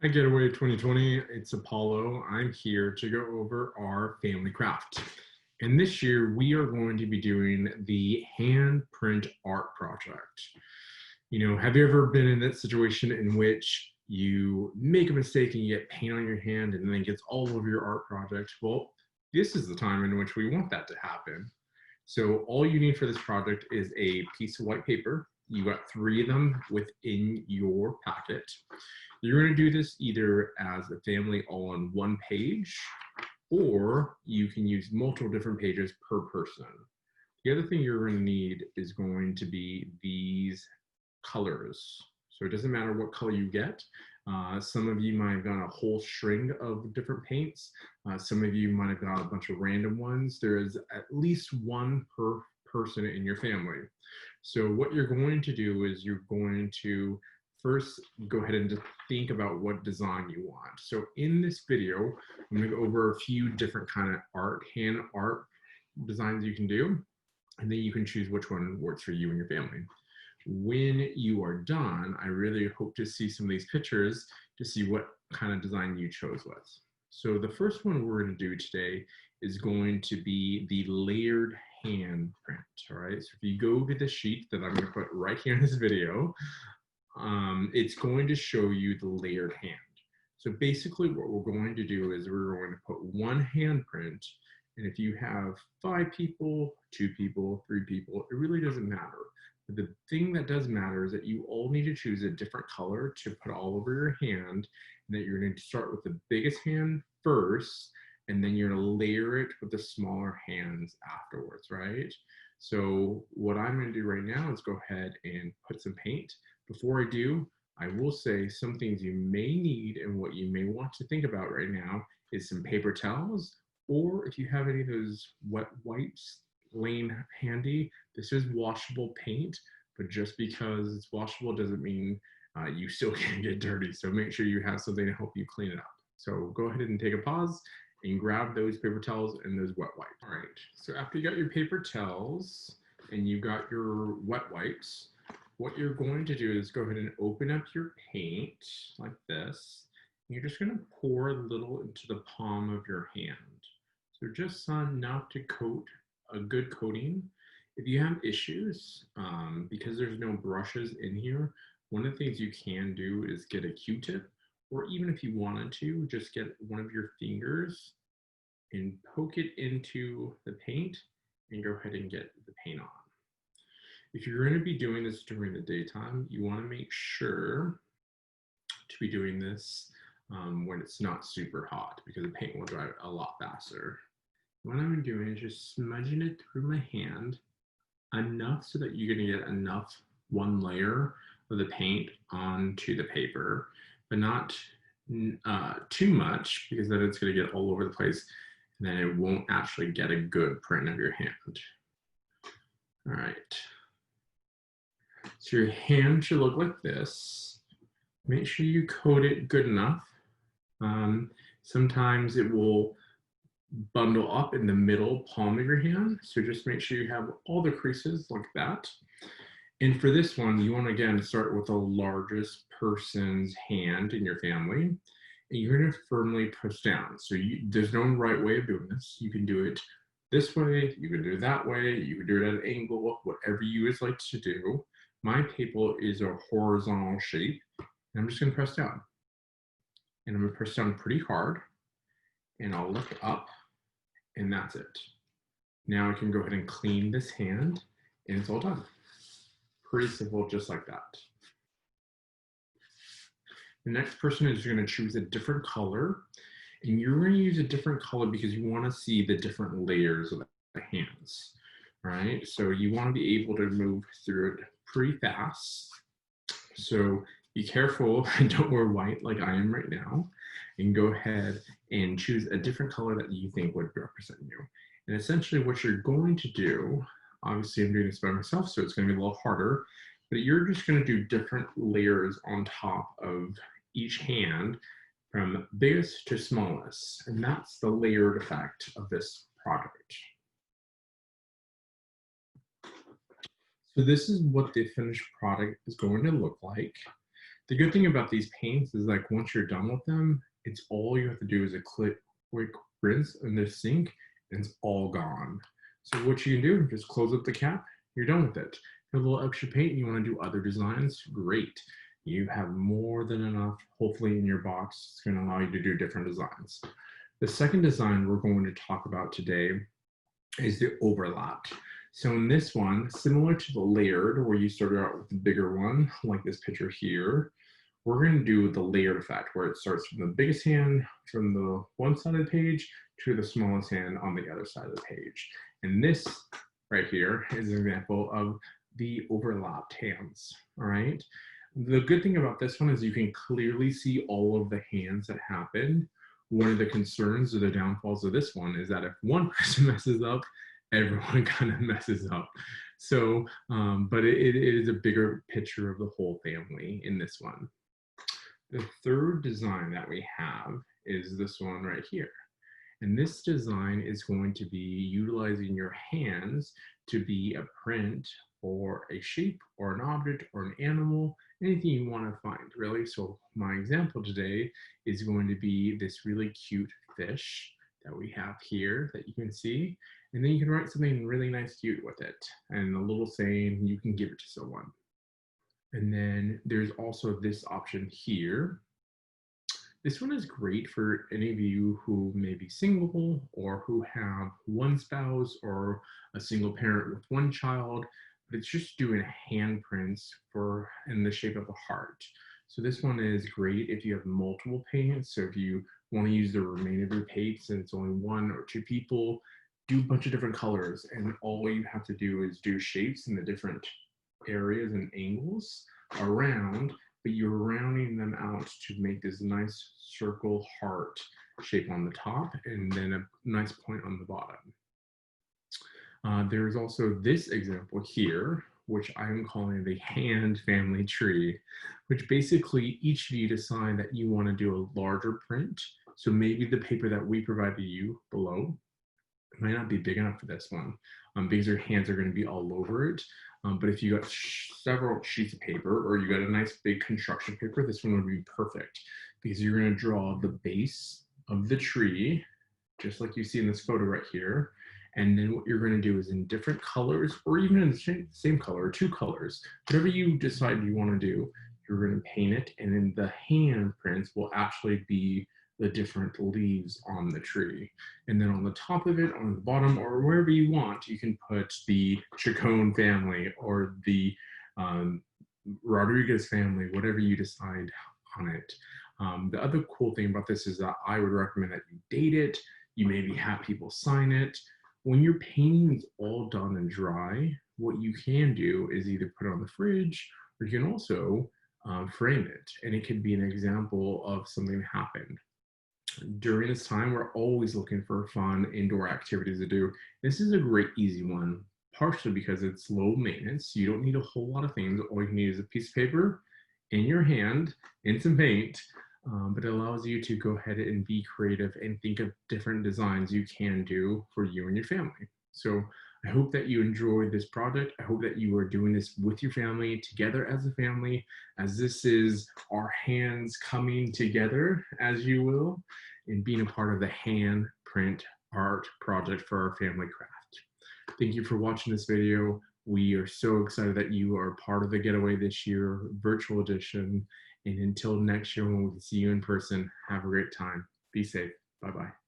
Hi, Getaway 2020. It's Apollo. I'm here to go over our family craft. And this year we are going to be doing the handprint art project. Have you ever been in that situation in which you make a mistake and you get paint on your hand and then it gets all over your art project? Well, this is the time in which we want that to happen. So all you need for this project is a piece of white paper. You got 3 of them within your packet. You're going to do this either as a family all on one page, or you can use multiple different pages per person. The other thing you're going to need is going to be these colors. So it doesn't matter what color you get. Some of you might have got a whole string of different paints. Some of you might have got a bunch of random ones. There is at least one per person in your family. So what you're going to do is you're going to first go ahead and just think about what design you want. So in this video, I'm going to go over a few different kind of hand art designs you can do, and then you can choose which one works for you and your family. When you are done, I really hope to see some of these pictures to see what kind of design you chose with. So the first one we're going to do today is going to be the layered hand print. All right, so if you go to the sheet that I'm going to put right here in this video, it's going to show you the layered hand. So basically what we're going to do is we're going to put one handprint, and if you have 5 people, 2 people, 3 people, it really doesn't matter. But the thing that does matter is that you all need to choose a different color to put all over your hand, and that you're going to start with the biggest hand first, and then you're going to layer it with the smaller hands afterwards, right? So what I'm going to do right now is go ahead and put some paint. Before I do, I will say some things you may need and what you may want to think about right now is some paper towels, or if you have any of those wet wipes laying handy, this is washable paint, but just because it's washable doesn't mean you still can't get dirty. So make sure you have something to help you clean it up. So go ahead and take a pause and grab those paper towels and those wet wipes. All right, so after you got your paper towels and you got your wet wipes, what you're going to do is go ahead and open up your paint like this. You're just going to pour a little into the palm of your hand. So just enough to coat a good coating. If you have issues, because there's no brushes in here, one of the things you can do is get a Q-tip, or even if you wanted to, just get one of your fingers and poke it into the paint and go ahead and get the paint on. If you're going to be doing this during the daytime, you want to make sure to be doing this when it's not super hot, because the paint will dry a lot faster. What I'm doing is just smudging it through my hand enough so that you're going to get enough one layer of the paint onto the paper, but not too much, because then it's going to get all over the place and then it won't actually get a good print of your hand. All right. So your hand should look like this. Make sure you coat it good enough. Sometimes it will bundle up in the middle palm of your hand. So just make sure you have all the creases like that. And for this one, you want to, again, start with the largest person's hand in your family. And you're going to firmly push down. So there's no right way of doing this. You can do it this way, you can do it that way, you can do it at an angle, whatever you guys like to do. My paper is a horizontal shape, and I'm just going to press down. And I'm going to press down pretty hard, and I'll lift up, and that's it. Now I can go ahead and clean this hand, and it's all done. Pretty simple, just like that. The next person is going to choose a different color, and you're going to use a different color because you want to see the different layers of the hands, right? So you want to be able to move through it pretty fast. So be careful and don't wear white like I am right now, and go ahead and choose a different color that you think would represent you. And essentially what you're going to do, obviously I'm doing this by myself, so it's going to be a little harder, but you're just going to do different layers on top of each hand from biggest to smallest, and that's the layered effect of this project. So this is what the finished product is going to look like. The good thing about these paints is like once you're done with them, it's all you have to do is a quick rinse in the sink and it's all gone. So what you can do, just close up the cap, you're done with it. If you have a little extra paint and you want to do other designs, great. You have more than enough, hopefully in your box. It's going to allow you to do different designs. The second design we're going to talk about today is the overlap. So in this one, similar to the layered, where you started out with the bigger one, like this picture here, we're going to do the layered effect, where it starts from the biggest hand from the one side of the page to the smallest hand on the other side of the page. And this right here is an example of the overlapped hands, all right? The good thing about this one is you can clearly see all of the hands that happen. One of the concerns or the downfalls of this one is that if one person messes up, everyone kind of messes up. So, but it is a bigger picture of the whole family in this one. The third design that we have is this one right here. And this design is going to be utilizing your hands to be a print or a shape or an object or an animal, anything you want to find, really. So my example today is going to be this really cute fish that we have here that you can see. And then you can write something really nice, cute with it. And a little saying, you can give it to someone. And then there's also this option here. This one is great for any of you who may be single or who have one spouse or a single parent with one child, but it's just doing handprints for in the shape of a heart. So this one is great if you have multiple paints. So if you want to use the remainder of your paints and it's only one or two people, do a bunch of different colors, and all you have to do is do shapes in the different areas and angles around, but you're rounding them out to make this nice circle heart shape on the top and then a nice point on the bottom. There's also this example here, which I'm calling the hand family tree, which basically each of you decide that you want to do a larger print. So maybe the paper that we provide to you below might not be big enough for this one because your hands are going to be all over it. But if you got several sheets of paper or you got a nice big construction paper, this one would be perfect because you're going to draw the base of the tree, just like you see in this photo right here. And then what you're going to do is in different colors or even in the same color or two colors, whatever you decide you want to do, you're going to paint it. And then the hand prints will actually be the different leaves on the tree. And then on the top of it, on the bottom, or wherever you want, you can put the Chacon family or the Rodriguez family, whatever you decide on it. The other cool thing about this is that I would recommend that you date it. You maybe have people sign it. When your painting is all done and dry, what you can do is either put it on the fridge, or you can also frame it. And it could be an example of something that happened. During this time, we're always looking for fun indoor activities to do. This is a great easy one, partially because it's low maintenance. You don't need a whole lot of things. All you need is a piece of paper in your hand and some paint, but it allows you to go ahead and be creative and think of different designs you can do for you and your family. So I hope that you enjoyed this project. I hope that you are doing this with your family, together as a family, as this is our hands coming together, as you will, and being a part of the hand print art project for our family craft. Thank you for watching this video. We are so excited that you are part of the Getaway this year, virtual edition. And until next year when we can see you in person, have a great time. Be safe. Bye-bye.